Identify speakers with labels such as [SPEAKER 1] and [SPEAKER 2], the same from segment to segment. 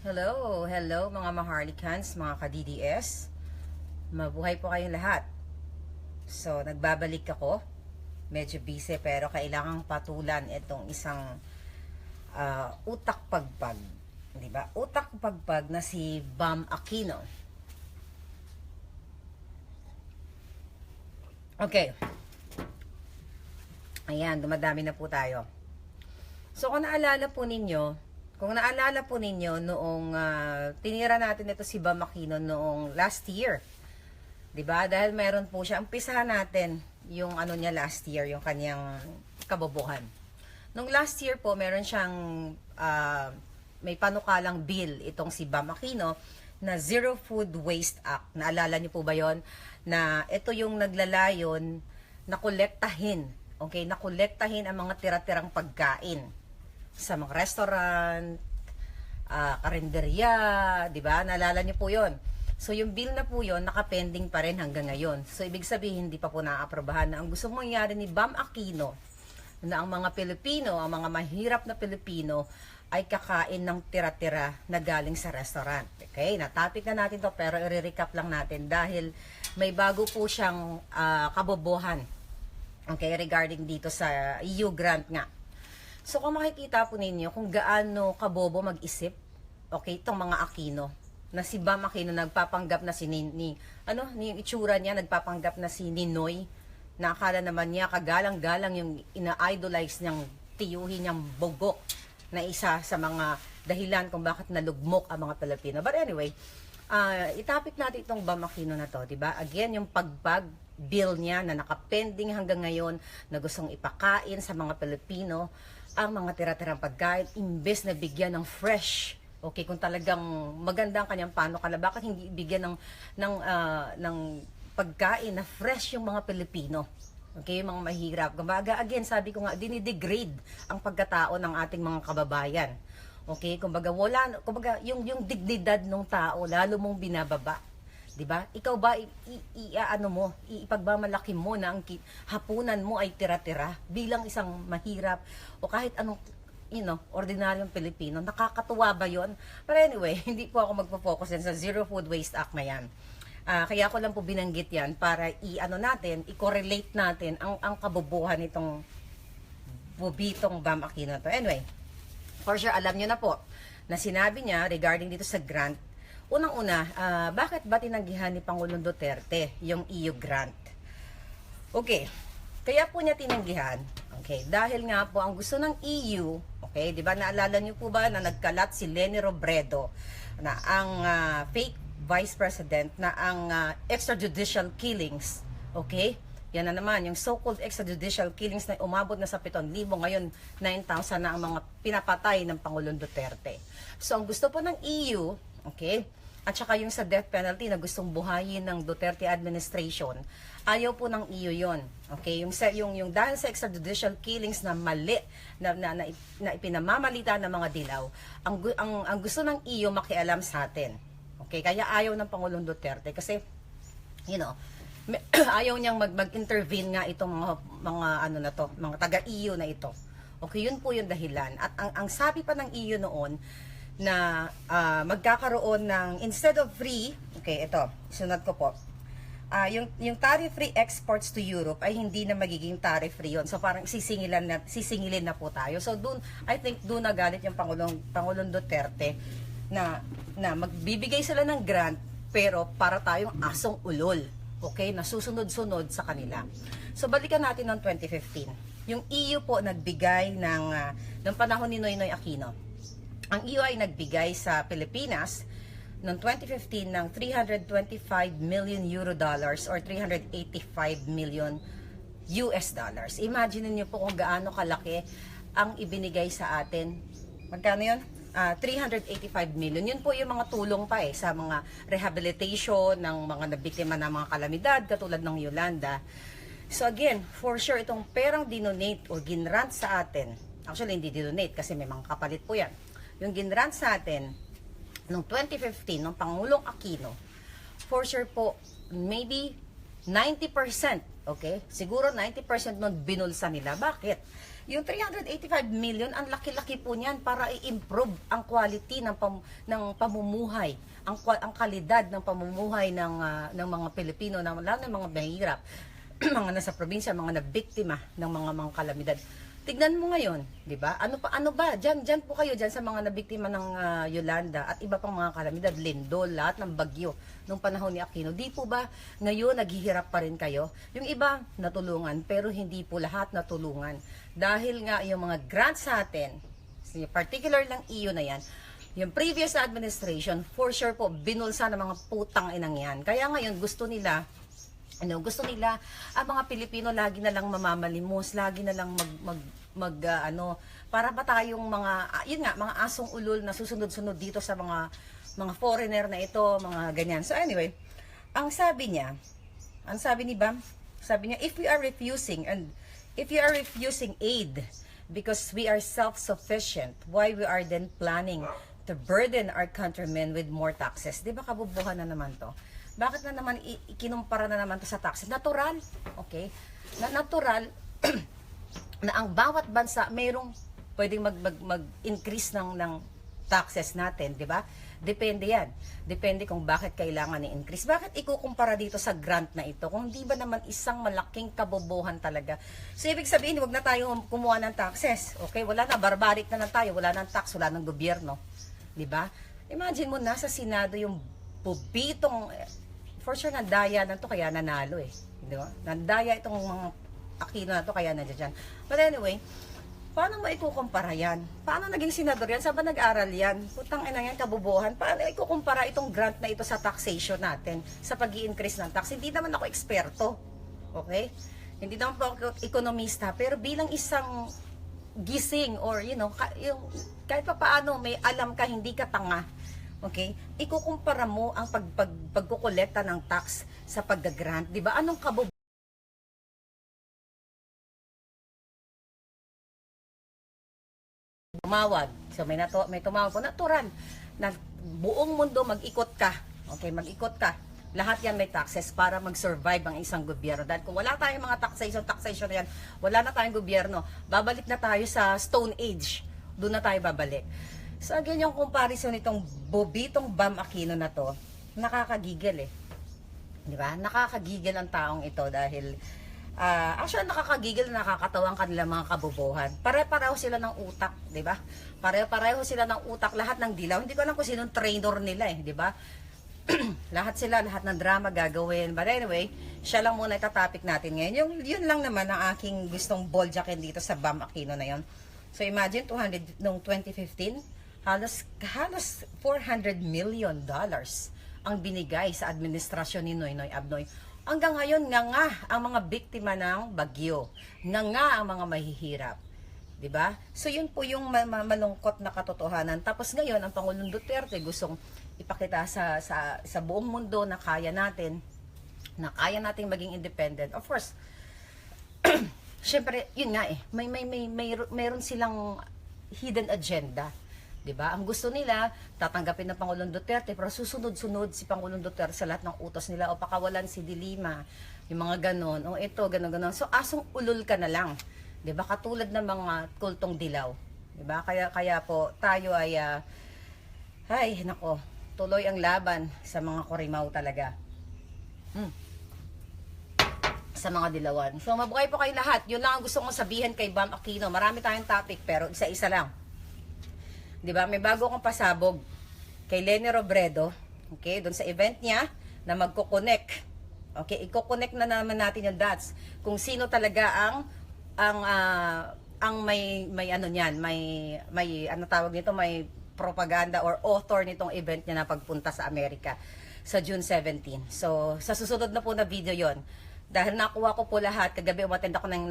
[SPEAKER 1] Hello, hello mga Maharlikans, mga ka-DDS. Mabuhay po kayong lahat. So, nagbabalik ako. Medyo busy pero kailangang patulan itong isang utak pagpag. Di ba? Utak pagpag na si Bam Aquino. Okay. Ayan, dumadami na po tayo. So, kung naalala po ninyo noong tinira natin ito si Bam Aquino noong last year. 'Di ba? Dahil meron po siya, umpisahan natin yung ano niya last year, yung kanyang kabobohan. Noong last year po, meron siyang may panukalang bill itong si Bam Aquino na Zero Food Waste Act. Naalala niyo po ba 'yon? Na ito yung naglalayon na kolektahin, okay, na kolektahin ang mga tira-tirang pagkain sa mga restaurant, karinderya, di ba? Naalala niyo po 'yon. So yung bill na po 'yon nakapending pa rin hanggang ngayon. So ibig sabihin hindi pa po naaaprobahan na ang gusto mangyari ni Bam Aquino na ang mga Pilipino, ang mga mahirap na Pilipino ay kakain ng tira-tira na galing sa restaurant. Okay, na-topic na natin to pero i-recap lang natin dahil may bago po siyang kabobohan. Okay, regarding dito sa EU grant nga. So kung makikita po ninyo kung gaano kabobo mag-isip, okay, itong mga Aquino, na si Bam Aquino nagpapanggap na si yung itsura niya, nagpapanggap na si Ninoy, na akala naman niya kagalang-galang yung ina-idolize niyang tiyuhin niyang bogok na isa sa mga dahilan kung bakit nalugmok ang mga Pilipino. But anyway, itapik natin itong Bam Aquino na to, diba? Again, yung pagbag bill niya na nakapending hanggang ngayon na gustong ipakain sa mga Pilipino ang mga tira-tirang pagkain imbes na bigyan ng fresh. Okay, kung talagang maganda ang kanyang panukala, bakit hindi bigyan ng pagkain na fresh yung mga Pilipino? Okay, yung mga mahirap. Kumbaga, again, sabi ko nga, dinidegrade ang pagkatao ng ating mga kababayan. Okay, kumbaga yung dignidad ng tao lalo mong binababa. 'Di ba? Ikaw ba ipagmamalaki mo na ang hapunan mo ay tira-tira bilang isang mahirap o kahit anong ordinaryong Pilipino? Nakakatuwa ba 'yon? But anyway, hindi po ako magfo-focus sa Zero Food Waste Act na 'yan. Kaya ko lang po binanggit 'yan para i-correlate natin ang kabobohan nitong bobitong Bam Aquino to. Anyway, for sure alam niyo na po na sinabi niya regarding dito sa grant. Unang-una, bakit ba tinanggihan ni Pangulong Duterte yung EU grant? Okay, kaya po niya tinanggihan, okay, dahil nga po ang gusto ng EU, okay, di ba, naalala niyo po ba na nagkalat si Leni Robredo na ang fake vice president na ang extrajudicial killings, okay, yan na naman, yung so-called extrajudicial killings na umabot na sa 7,000, ngayon 9,000 na ang mga pinapatay ng Pangulong Duterte. So, ang gusto po ng EU, okay, at saka yung sa death penalty na gustong buhayin ng Duterte administration, ayaw po ng EU yon. Okay, yung dahil sa extrajudicial killings na mali na ipinamamalita ng mga dilaw, ang gusto ng EU makialam sa atin. Okay, kaya ayaw ng Pangulong Duterte kasi ayaw niyang mag-intervene nga itong mga taga-EU na ito. Okay, yun po yung dahilan. At ang sabi pa ng EU noon na magkakaroon ng, instead of free, okay, ito, sunod ko po, yung tariff-free exports to Europe ay hindi na magiging tariff-free yun. So parang sisingilin na po tayo. So I think doon nagalit yung Pangulong Duterte na magbibigay sila ng grant pero para tayong asong ulol. Okay, nasusunod-sunod sa kanila. So balikan natin ng 2015. Yung EU po nagbigay ng panahon ni Noynoy Aquino. Ang EU ay nagbigay sa Pilipinas noong 2015 ng 325 million euro dollars or 385 million US dollars. Imagine niyo po kung gaano kalaki ang ibinigay sa atin. Magkano 'yon? 385 million. Yun po yung mga tulong pa sa mga rehabilitation ng mga nabiktima ng mga kalamidad katulad ng Yolanda. So again, for sure itong perang dinonate o ginrant sa atin. Actually hindi dinonate kasi may mga kapalit po 'yan. Yung ginrant sa atin noong 2015 ng Pangulong Aquino, for sure po maybe 90%, okay? Siguro 90% nun binulsa nila. Bakit? Yung 385 million, ang laki-laki po niyan para i-improve ang quality ng pamumuhay, ang kalidad ng pamumuhay ng mga Pilipino, lalo ng mga mahirap, mga nasa probinsya, mga nabiktima ng mga kalamidad. Tignan mo ngayon, 'di ba? Ano ba? Diyan po kayo diyan sa mga nabiktima ng Yolanda at iba pang mga kalamidad, Lindol, lahat ng bagyo nung panahon ni Aquino. Di po ba ngayon naghihirap pa rin kayo? Yung iba natulungan pero hindi po lahat natulungan. Dahil nga yung mga grants sa atin, particular lang iyo na 'yan. Yung previous administration, for sure po binulsa ng mga putang inang 'yan. Kaya ngayon gusto nila ang mga Pilipino lagi na lang mamamalimos, lagi na lang para ba tayong mga asong ulol na susunod-sunod dito sa mga foreigner na ito, mga ganyan. So anyway, ang sabi ni Bam, sabi niya, if you are refusing aid because we are self-sufficient, why we are then planning to burden our countrymen with more taxes? Di ba kabubuhan na naman to? Bakit na naman ikinumpara na naman to sa taxes? Natural, okay? Natural na ang bawat bansa mayroong pwedeng mag-increase ng taxes natin, di ba? Depende yan. Depende kung bakit kailangan i-increase. Bakit ikukumpara dito sa grant na ito? Kung di ba naman isang malaking kabobohan talaga. So, ibig sabihin, wag na tayo kumuha ng taxes. Okay? Wala na, barbaric na tayo. Wala ng tax, wala ng gobyerno. Di ba? Imagine mo, nasa Senado yung bubitong, for sure, nandaya na to kaya nanalo eh. Di ba? Nandaya itong mga Aquino na to kaya nandiyan. But anyway, paano mo ikukumpara yan? Paano naging senador yan? Saan ba nag-aral yan? Putang ina yan, kabubuhan. Paano ikukumpara itong grant na ito sa taxation natin? Sa pag-i-increase ng tax? Hindi naman ako eksperto. Okay? Hindi naman po ako ekonomista. Pero bilang isang gising or kahit pa paano may alam ka, hindi ka tanga. Okay? Ikukumpara mo ang pagkukolekta ng tax sa pag-grant. Diba? Anong kabubuhan? Tumawag. So may tumawag po, natural. Na buong mundo mag-ikot ka. Okay, mag-ikot ka. Lahat yan may taxes para mag-survive ang isang gobyerno. Dahil kung wala tayong mga taxation na yan, wala na tayong gobyerno. Babalik na tayo sa Stone Age. Doon na tayo babalik. So again, yung comparison nitong bobitong Bam Aquino na to, nakakagigil eh. Di ba? Nakakagigil ang taong ito dahil actually nakakagigil, nakakatawa ang kanilang mga kabobohan. Pare-pareho sila ng utak, 'di ba? Pare-pareho sila ng utak, lahat ng dilaw. Hindi ko alam kung sinong trainer nila eh, 'di ba? lahat ng drama gagawin. But anyway, siya lang muna itatopic natin ngayon. Yun lang naman ang aking gustong boljakin dito sa Bam Aquino na 'yon. So imagine 200 noong 2015, halos $400 million ang binigay sa administrasyon ni Noynoy Abnoy. Hanggang ngayon, nga ang mga biktima ng bagyo. Nga ang mga mahihirap. 'Di ba? So yun po yung malungkot na katotohanan. Tapos ngayon, ang Pangulong Duterte gustong ipakita sa buong mundo na kaya natin maging independent. Of course, syempre, yun nga eh. Mayroon silang hidden agenda. 'Di ba? Ang gusto nila, tatanggapin ng Pangulong Duterte, pero susunod-sunod si Pangulong Duterte sa lahat ng utos nila o pakawalan si Dilima, yung mga ganon, o ito, ganon. So, asong ulol ka na lang. 'Di ba? Katulad ng mga kultong dilaw. 'Di ba? Kaya po, tayo ay, nako, tuloy ang laban sa mga Kurimaw talaga. Sa mga dilawan. So, mabuhay po kayo lahat. Yun lang ang gusto kong sabihin kay Bam Aquino. Marami tayong topic, pero isa-isa lang. 'Di ba? May bago akong pasabog kay Leni Robredo, okay, doon sa event niya na magko-connect. Okay, i-connect na naman natin yung dots kung sino talaga ang may ano niyan, may ano tawag nito, may propaganda or author nitong event niya na pagpunta sa Amerika sa June 17. So, sa susunod na po na video 'yon. Dahil nakuha ko po lahat, kagabi umattend ako ng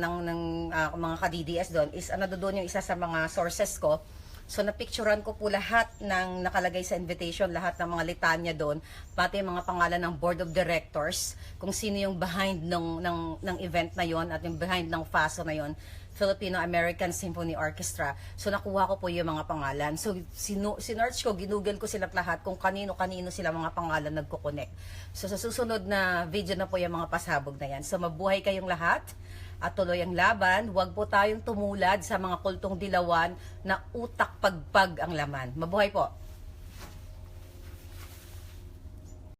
[SPEAKER 1] mga ka-DDS doon, is doon yung isa sa mga sources ko. So, napicturean ko po lahat ng nakalagay sa invitation, lahat ng mga litanya doon, pati yung mga pangalan ng board of directors, kung sino yung behind ng event na yon at yung behind ng FASO na yon, Filipino-American Symphony Orchestra. So, nakuha ko po yung mga pangalan. So, sinearch ko, ginugol ko sila lahat kung kanino-kanino sila mga pangalan nagko-connect. So, sa susunod na video na po yung mga pasabog na yan. So, mabuhay kayong lahat. at tuloy ang laban. Huwag po tayong tumulad sa mga kultong dilawan na utak pagpag ang laman. Mabuhay po!